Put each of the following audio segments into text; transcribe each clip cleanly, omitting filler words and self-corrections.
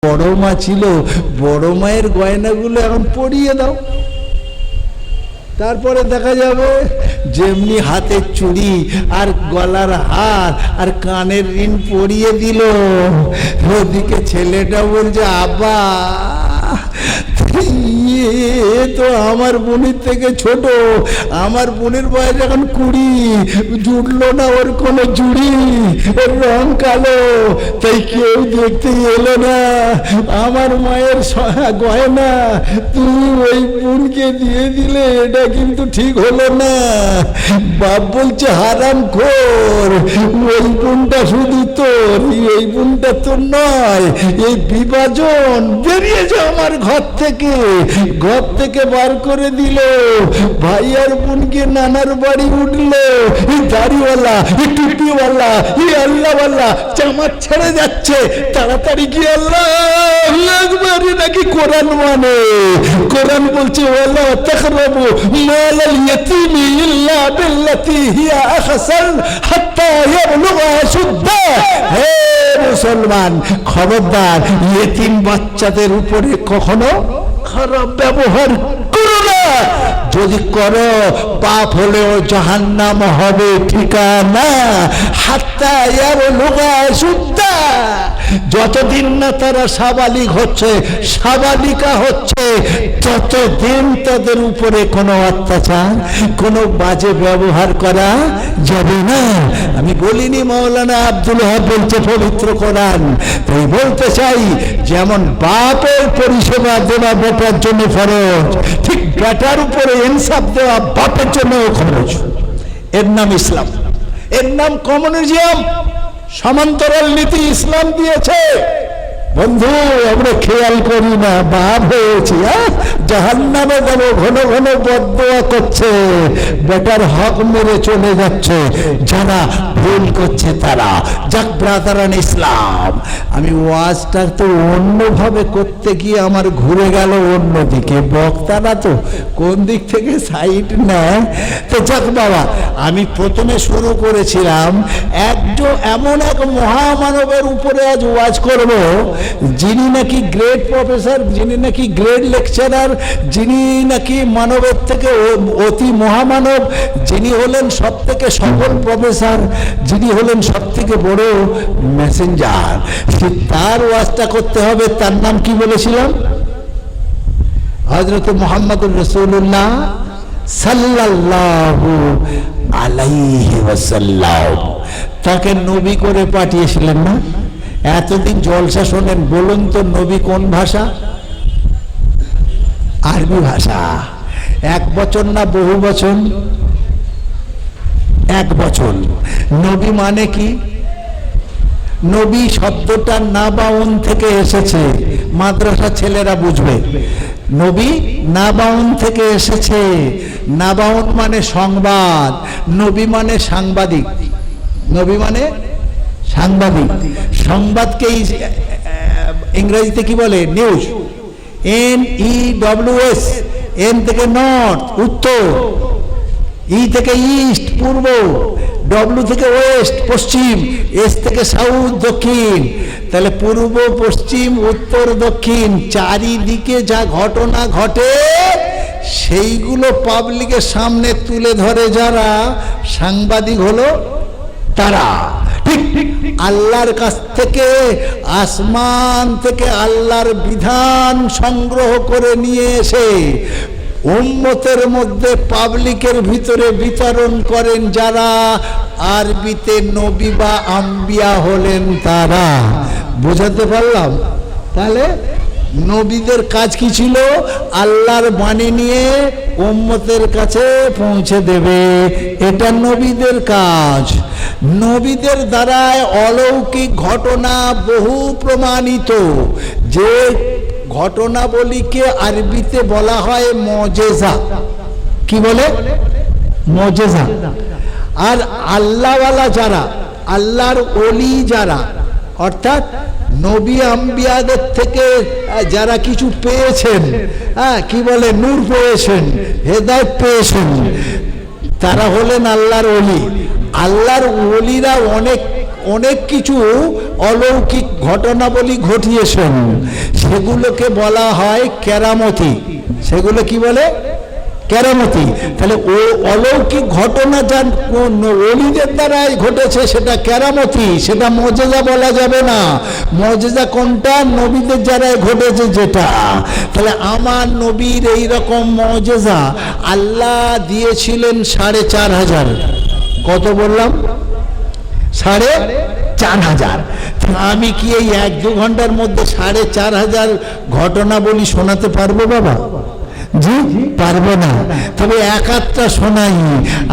বড় মা ছিল, বড় মায়ের গয়নাগুলো এখন পরিয়ে দাও। তারপরে দেখা যাবে যেমনি হাতের চুড়ি আর গলার হার আর কানের রিং পরিয়ে দিল, ওদিকে ছেলেটা বলছে আব্বা তো আমার বোনের থেকে ছোট, আমার বোনের বয়স এখন 20, জুটলো না ওর কোনো জুড়ি, ওর রং কালো, তাই কেউ দেখতে এলো না। আমার মায়ের গয়না তুমি ওই বোনকে দিয়ে দিলে, এটা কিন্তু ঠিক হলো না। বাপ বলছে হারাম খোর, ওই বোনটা শুধু তোর, এই বোনটা তোর নয়। এই বিভাজন বেরিয়ে যা আমার ঘর থেকে, ঘর থেকে বার করে দিল। ভাই আর বোনকে নানার বাড়ি উঠলো, এই দাড়িওয়ালা, এই টুপিওয়ালা, এই আল্লাহওয়ালা জামাত ছেড়ে যাচ্ছে, তাড়াতাড়ি কি আল্লাহ নাকি কোরআন মানে। কোরআন বলছে ওয়ালা তাকরাবু মালাল ইয়াতীমি ইল্লা বিল্লাতি হিয়া আহসান হাত্তা ইয়াবলুগা আশুদ্দা। হে মুসলমান, খবরদার ইয়েতিম বাচ্চাদের উপরে কখনো খারাপ ব্যবহার করো না। যদি করো পাপ হলেও জাহান্নাম হবে ঠিকানা। হাত্তা ইয়াবলুগা আশুদ্দা, যতদিন না তারা সাবালিক হচ্ছে, সাবালিকা হচ্ছে, ততদিন তাদের উপরে কোনো অত্যাচার, কোনো বাজে ব্যবহার করা যাবে না। আমি বলিনি মাওলানা আব্দুল ওয়াহাব বলছে পবিত্র কোরআন, তাই বলতে চাই যেমন বাপের পরিষেবা দেওয়া বেটার জন্য ফরজ, ঠিক বেটার উপরে ইনসাফ দেওয়া বাপের জন্য খরচ। এর নাম ইসলাম, এর নাম কমিউনিজম। সমান্তরাল নীতি ইসলাম দিয়েছে। বন্ধু আমরা খেয়াল করি না, বাপ হয়েছি, জাহান্নামে যাবো, ঘন ঘন বদদোয়া করছে, বেটার হক মেরে চলে যাচ্ছে যারা ভুল করছে তারা। যাক ব্রাদারান ইসলাম, আমি ওয়াজটা তো অন্যভাবে করতে গিয়ে আমার ঘুরে গেল অন্যদিকে, বক্তারা তো কোন দিক থেকে সাইড নেয়। তো যাক বাবা, আমি প্রথমে শুরু করেছিলাম এমন এক মহামানবের উপরে আজ ওয়াজ করব, যিনি নাকি গ্রেড প্রফেসর, যিনি নাকি গ্রেড লেকচারার, যিনি নাকি মানবের থেকে অতি মহামানব, যিনি হলেন সব থেকে সফল প্রফেসর, যিনি হলেন সব থেকে বড় মেসেঞ্জার, তার ওয়াজটা করতে হবে। তার নাম কি বলেছিলাম? হযরত মুহাম্মদুর রাসূলুল্লাহ সাল্লাল্লাহু আলাইহি ওয়াসাল্লাম। তাকে নবী করে পাঠিয়েছিলেন না? এতদিন জলসা শোনেন, বলুন তো নবী কোন ভাষা? আরবি ভাষা। এক বচন না বহু বচন? এক বচন। নবী মানে কি? নবী শব্দটা নাবাউন থেকে এসেছে, মাদ্রাসা ছেলেরা বুঝবে। নবী নাবাউন থেকে এসেছে। নাবাউন মানে সংবাদ, নবী মানে সাংবাদিক। নবী মানে সাংবাদিক। সংবাদকে ইংরেজিতে কি বলে? নিউজ। NEWS। এন থেকে নর্থ উত্তর, ই থেকে ইস্ট পূর্ব, ডব্লিউ থেকে ওয়েস্ট পশ্চিম, এস থেকে সাউথ দক্ষিণ। তাহলে পূর্ব পশ্চিম উত্তর দক্ষিণ চারিদিকে যা ঘটনা ঘটে সেইগুলো পাবলিকের সামনে তুলে ধরে যারা, সাংবাদিক হলো তারা। ঠিক আল্লাহর কাছ থেকে, আসমান থেকে আল্লাহর বিধান সংগ্রহ করে নিয়ে এসে উম্মতের মধ্যে পাবলিকের ভিতরে বিতরণ করেন যারা, আরবিতে নবী বা আম্বিয়া হলেন তারা। বোঝাতে পারলাম? তাহলে নবীদের কাজ কি ছিল? আল্লাহর বাণী নিয়ে উম্মতের কাছে পৌঁছে দেবে, এটা নবীদের কাজ। নবীদের দ্বারায় অলৌকিক ঘটনা বহু প্রমাণিত। যে ঘটনাবলীকে আরবিতে বলা হয় মজেজা। কি বলে? মজেজা। আর আল্লাহওয়ালা যারা, আল্লাহর ওলি যারা, অর্থাৎ নবী আম্বিয়াদের থেকে যারা কিছু পেয়েছেন, কি বলে, নূর পেয়েছেন, হেদায়েত পেয়েছেন, তারা হলেন আল্লাহর ওলি। আল্লাহর ওলিরা অনেক অনেক কিছু অলৌকিক ঘটনাবলী ঘটিয়েছেন, সেগুলোকে বলা হয় কেরামতি। সেগুলো কি বলে? কেরামতি। তাহলে ও অলৌকিক ঘটনা যার ওলিদের দ্বারাই ঘটেছে সেটা কেরামতি, সেটা মুজিজা বলা যাবে না। মুজিজা কোনটা? নবীদের দ্বারাই ঘটেছে যেটা। তাহলে আমার নবীর এই রকম মুজিজা আল্লাহ দিয়েছিলেন 4,500। কত বললাম? 4,500। আমি কি এই 1-2 ঘন্টার মধ্যে 4,500 ঘটনা বলি শোনাতে পারবো বাবা? জি পারবো না। তবে একাত্তা শোনাই।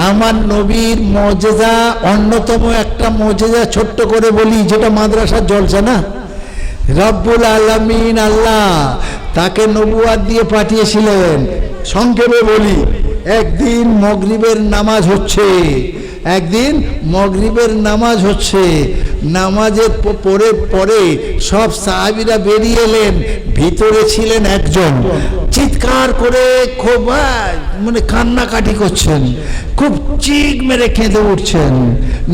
আমার নবীর মুজিজা অন্যতম একটা মুজিজা ছোট্ট করে বলি, যেটা মাদ্রাসার জলসা না। রব্বুল আলামিন আল্লাহ তাকে নবুয়াত দিয়ে পাঠিয়েছিলেন। সংক্ষেপে বলি, একদিন মাগরিবের নামাজ হচ্ছে, নামাজের পরে সব সাহাবীরা বেরিয়ে এলেন। ভিতরে ছিলেন একজন, চিৎকার করে খুব মানে কান্নাকাটি করছেন, খুব চিক মেরে কেঁদে উঠছেন।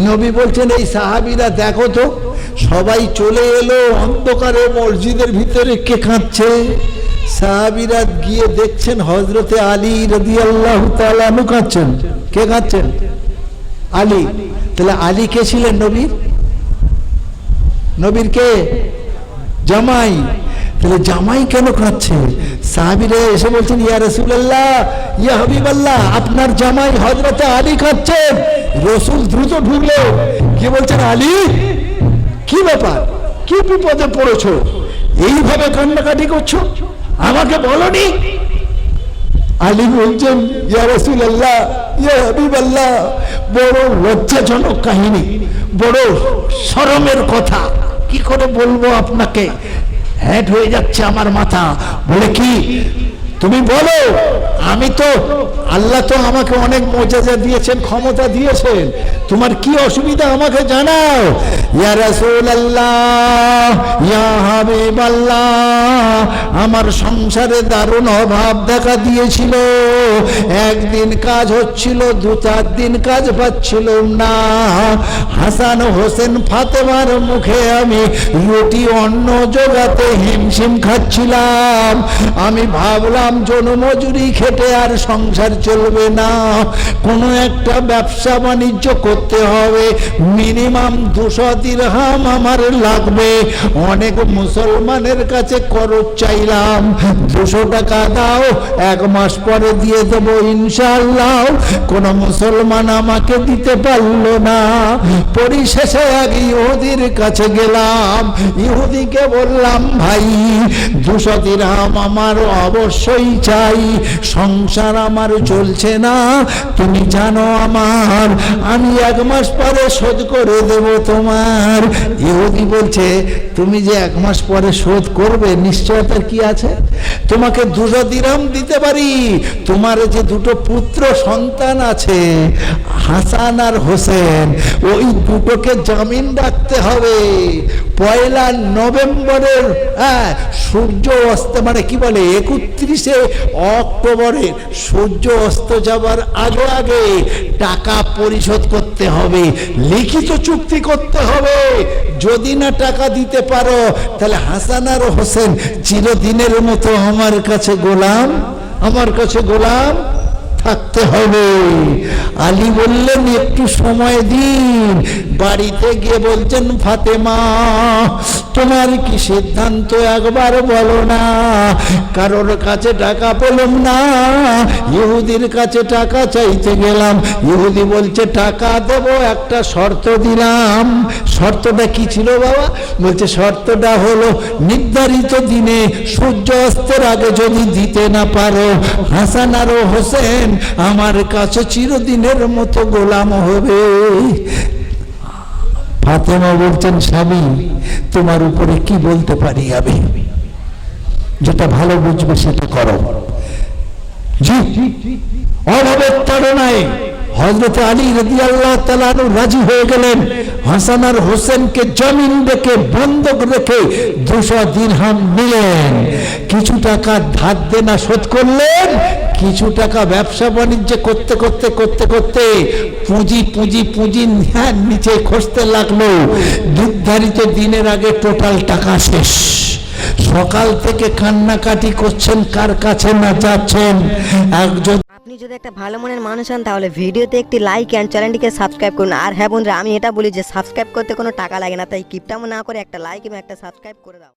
নবী বলছেন, এই সাহাবীরা দেখো তো, সবাই চলে এলো, অন্ধকারে মসজিদের ভিতরে কে কাঁদছে? সাহাবীরা গিয়ে দেখছেন হযরতে আলী রাদিয়াল্লাহু তাআলা আনহু কাঁদছেন। কে কাঁদছেন? আলী। তাহলে আলী কে ছিলেন? নবীর কে? জামাই। তাহলে জামাই কেন কাঁদছে? সাহাবীরা এসে বলছেন, ইয়া রাসূলুল্লাহ, ইয়া হাবিবাল্লাহ, আপনার জামাই হযরতে আলী কাঁদছেন। রাসূল দ্রুত ঢুকলো, কি বলছেন, আলী কি ব্যাপার, কি বিপদে পড়েছো, এইভাবে কান্নাকাটি করছো, আমাকে বলনি? আলী বলছেন, ইয়া রাসূলুল্লাহ, ইয়া হাবিবাল্লাহ, বড় লজ্জাজনক কাহিনী, বড় শরমের কথা, কি করে বলবো আপনাকে, হ্যাট হয়ে যাচ্ছে আমার মাথা। বলে কি? তুমি বলো। আমি তো, আল্লাহ তো আমাকে অনেক মুজিজা দিয়েছেন, ক্ষমতা দিয়েছেন, তোমার কি অসুবিধা আমাকে জানাও। ইয়া রাসূলুল্লাহ, ইয়া হাবিবাল্লাহ, আমার সংসারে দারুণ অভাব দেখা দিয়েছিল। একদিন কাজ হচ্ছিল, 2-4 দিন কাজ পাচ্ছিলাম না। হাসান হোসেন ফাতেমার মুখে আমি রুটি অন্ন জোগাতে হিমশিম খাচ্ছিলাম। আমি ভাবলাম জনমজুরি খেটে আর সংসার চলবে না, কোনো একটা ব্যবসা বাণিজ্য করতে হবে, মিনিমাম 200 দিরহাম আমার লাগবে। অনেক মুসলমানের কাছে খরচ চাইলাম, 200 টাকা দাও, 1 মাস পরে দিয়ে দেবো ইনশাআল্লাহ। কোন মুসলমান আমাকে দিতে পারলো না। পরিশেষে এক ইহুদির কাছে গেলাম, ইহুদিকে বললাম, ভাই 200 দিরহাম আমার অবশ্যই চাই, সংসার আমার চলছে না, তুমি জানো আমার, আমি 1 মাস পরে শোধ করে দেব তোমার। ইহুদি বলছে, তুমি যে 1 মাস পরে শোধ করবে নিশ্চয়তা কি আছে? তোমাকে 200 দিরহাম দিতে পারি। তোমার যে 2 পুত্র সন্তান আছে, হাসান আর হোসেন, ওই 2টোকে জামিন রাখতে হবে। 1 নভেম্বরের সূর্য অস্ত, মানে কি বলে 31শে অক্টোবরে সূর্য অস্ত যাবার আগে আগে টাকা পরিশোধ করতে হবে, লিখিত চুক্তি করতে হবে। যদি না টাকা দিতে পারো তাহলে হাসান আর হোসেন চিরদিনের মতো আমার কাছে গোলাম থাকতে হবে। আলী বললেন, একটু সময় দিন। বাড়িতে গিয়ে বলছেন, ফাতেমা তোমার কি সিদ্ধান্ত একবার বলো না। কারোর কাছে টাকা পেলাম না, ইহুদির কাছে টাকা চাইতে গেলাম, ইহুদি বলছে টাকা দেবো, একটা শর্ত দিলাম। শর্তটা কি ছিল বাবা? বলছে শর্তটা হলো, নির্ধারিত দিনে সূর্য অস্তের আগে যদি দিতে না পারো, হাসান আর হোসেন আমার কাছে চিরদিনের মতো গোলাম হবে। ফাতেমা বলছেন, স্বামী তোমার উপরে কি বলতে পারি আমি, যেটা ভালো বুঝবে সেটা করো। জি, অভাবের তাড়নায় হযরত আলী রাদিয়াল্লাহু তাআলা আনহু রাজি হয়ে গেলেন। হাসান আর হোসেনকে জমিন রেখে বন্ধক রেখে 200 দিরহাম নিলেন। কিছু টাকা ধার দেনা শোধ করলেন, কিছু টাকা ব্যবসা বাণিজ্য করতে করতে করতে করতে পুঁজি নিচে খসতে লাগলো। নির্ধারিত দিনের আগে টোটাল টাকা শেষ। সকাল থেকে কান্নাকাটি করছেন, কার কাছে না যাচ্ছেন। একজন আপনি যদি একটা ভালো মনের মানুষ হন তাহলে ভিডিওতে একটি লাইক অ্যান্ড চ্যানেলটিকে সাবস্ক্রাইব করুন। আর হ্যাঁ বন্ধুরা, আমি এটা বলি যে সাবস্ক্রাইব করতে কোনো টাকা লাগে না, তাই কিপটামো না করে একটা লাইক এবং একটা সাবস্ক্রাইব করে দাও।